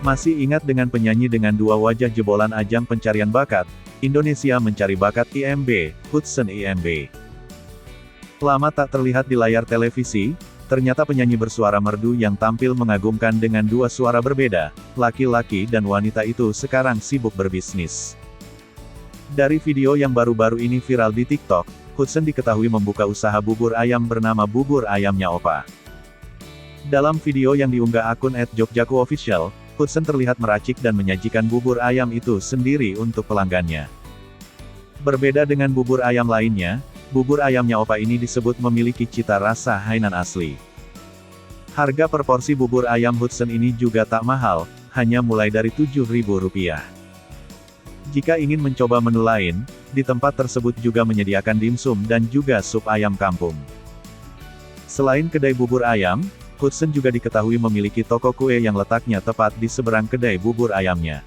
Masih ingat dengan penyanyi dengan dua wajah jebolan ajang pencarian bakat, Indonesia Mencari Bakat IMB, Hudson IMB. Lama tak terlihat di layar televisi, ternyata penyanyi bersuara merdu yang tampil mengagumkan dengan dua suara berbeda, laki-laki dan wanita itu sekarang sibuk berbisnis. Dari video yang baru-baru ini viral di TikTok, Hudson diketahui membuka usaha bubur ayam bernama Bubur Ayamnya Opa. Dalam video yang diunggah akun @jogjakuofficial, Hudson terlihat meracik dan menyajikan bubur ayam itu sendiri untuk pelanggannya. Berbeda dengan bubur ayam lainnya, bubur ayamnya Opa ini disebut memiliki cita rasa Hainan asli. Harga per porsi bubur ayam Hudson ini juga tak mahal, hanya mulai dari Rp7.000. Jika ingin mencoba menu lain, di tempat tersebut juga menyediakan dimsum dan juga sup ayam kampung. Selain kedai bubur ayam, Hudson juga diketahui memiliki toko kue yang letaknya tepat di seberang kedai bubur ayamnya.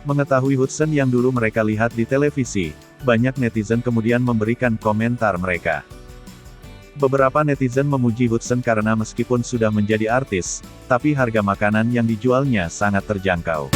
Mengetahui Hudson yang dulu mereka lihat di televisi, banyak netizen kemudian memberikan komentar mereka. Beberapa netizen memuji Hudson karena meskipun sudah menjadi artis, tapi harga makanan yang dijualnya sangat terjangkau.